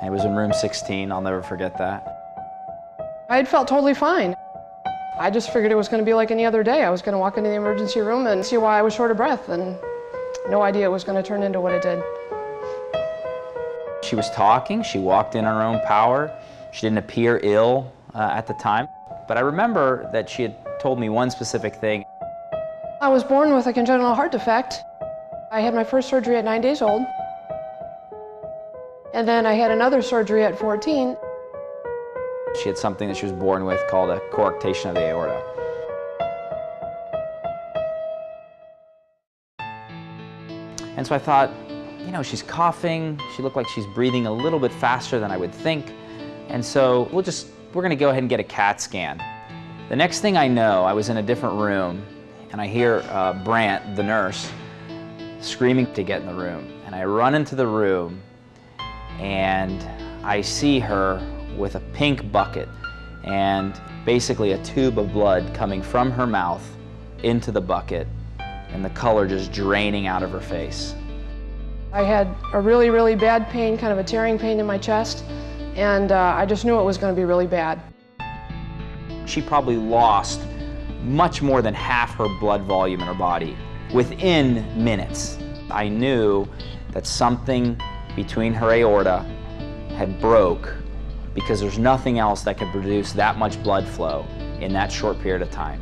It was in room 16, I'll never forget that. I had felt totally fine. I just figured it was going to be like any other day. I was going to walk into the emergency room and see why I was short of breath, and no idea it was going to turn into what it did. She was talking, she walked in on her own power. She didn't appear ill at the time. But I remember that she had told me one specific thing. I was born with a congenital heart defect. I had my first surgery at 9 days old. And then I had another surgery at 14. She had something that she was born with called a coarctation of the aorta. And so I thought, you know, she's coughing, she looked like she's breathing a little bit faster than I would think. And so we're gonna go ahead and get a CAT scan. The next thing I know, I was in a different room and I hear Brant, the nurse, screaming to get in the room. And I run into the room and I see her with a pink bucket and basically a tube of blood coming from her mouth into the bucket and the color just draining out of her face. I had a really, really bad pain, kind of a tearing pain in my chest, and I just knew it was going to be really bad. She probably lost much more than half her blood volume in her body within minutes. I knew that something between her aorta had broke because there's nothing else that could produce that much blood flow in that short period of time.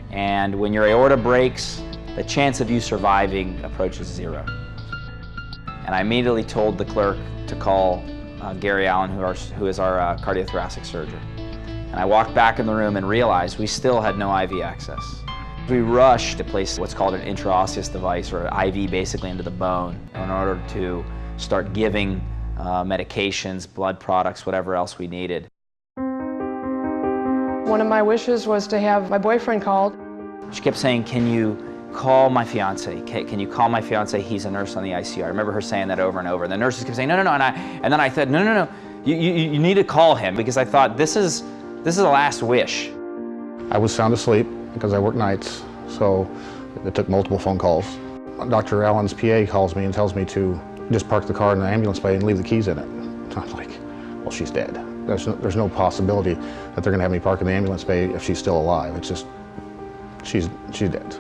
And when your aorta breaks, the chance of you surviving approaches zero. And I immediately told the clerk to call Gary Allen, who is our cardiothoracic surgeon. And I walked back in the room and realized we still had no IV access. We rushed to place what's called an intraosseous device, or an IV basically into the bone, in order to start giving medications, blood products, whatever else we needed. One of my wishes was to have my boyfriend called. She kept saying, "Can you call my fiance? Can you call my fiance? He's a nurse on the ICU." I remember her saying that over and over. And the nurses kept saying, "No, no, no." And then I said, "No. You need to call him," because I thought this is the last wish. I was sound asleep because I work nights, so it took multiple phone calls. Dr. Allen's PA calls me and tells me to just park the car in the ambulance bay and leave the keys in it. I'm like, well, she's dead. There's no possibility that they're going to have me park in the ambulance bay if she's still alive. It's just, she's dead.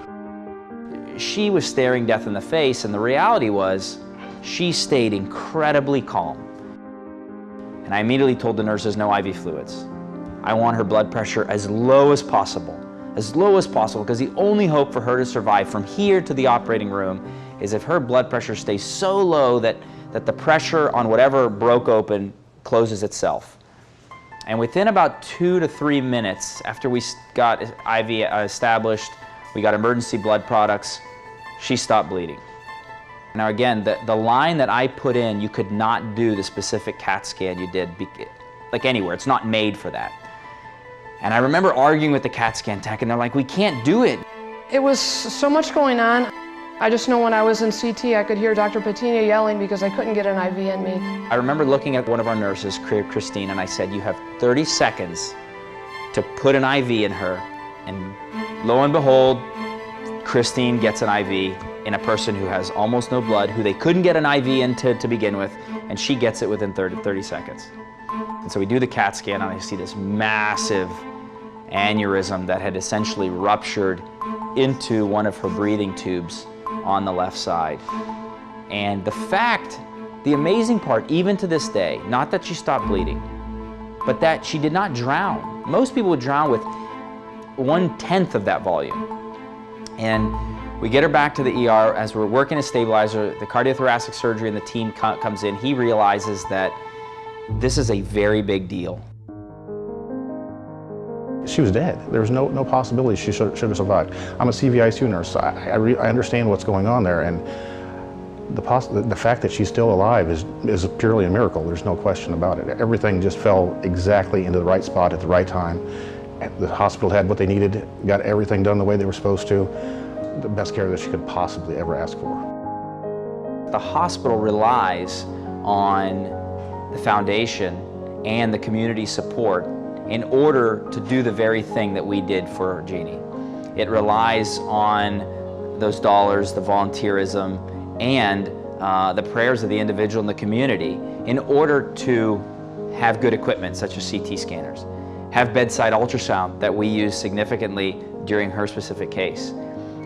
She was staring death in the face, and the reality was she stayed incredibly calm. And I immediately told the nurses, no IV fluids. I want her blood pressure as low as possible, because the only hope for her to survive from here to the operating room is if her blood pressure stays so low that the pressure on whatever broke open closes itself. And within about 2 to 3 minutes after we got IV established, we got emergency blood products, she stopped bleeding. Now again, the line that I put in, you could not do the specific CAT scan you did, like anywhere, it's not made for that. And I remember arguing with the CAT scan tech, and they're like, we can't do it. It was so much going on. I just know when I was in CT, I could hear Dr. Putigna yelling because I couldn't get an IV in me. I remember looking at one of our nurses, Christine, and I said, you have 30 seconds to put an IV in her. And lo and behold, Christine gets an IV in a person who has almost no blood, who they couldn't get an IV in to begin with, and she gets it within 30 seconds. And so we do the CAT scan, and I see this massive aneurysm that had essentially ruptured into one of her breathing tubes on the left side. And the amazing part, even to this day, not that she stopped bleeding, but that she did not drown. Most people would drown with 1/10 of that volume. And we get her back to the ER. As we're working a stabilizer, the cardiothoracic surgery and the team comes in. He realizes that this is a very big deal. She was dead. There was no possibility she should have survived. I'm a CVICU nurse, so I understand what's going on there, and the fact that she's still alive is purely a miracle. There's no question about it. Everything just fell exactly into the right spot at the right time. The hospital had what they needed, got everything done the way they were supposed to. The best care that she could possibly ever ask for. The hospital relies on the foundation and the community support in order to do the very thing that we did for Jeanie. It relies on those dollars, the volunteerism, and the prayers of the individual and the community in order to have good equipment such as CT scanners, have bedside ultrasound that we use significantly during her specific case,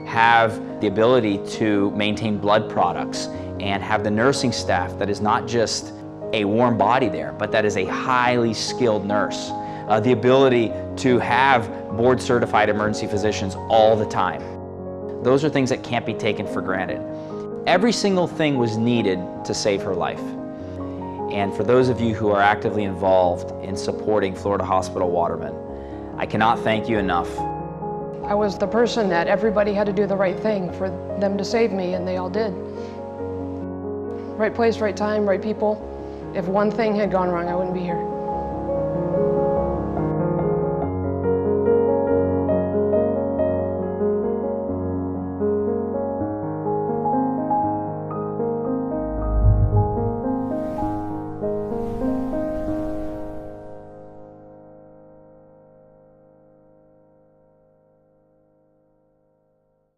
have the ability to maintain blood products, and have the nursing staff that is not just a warm body there, but that is a highly skilled nurse. The ability to have board certified emergency physicians all the time. Those are things that can't be taken for granted. Every single thing was needed to save her life. And for those of you who are actively involved in supporting Florida Hospital Waterman, I cannot thank you enough. I was the person that everybody had to do the right thing for them to save me, and they all did. Right place, right time, right people. If one thing had gone wrong, I wouldn't be here.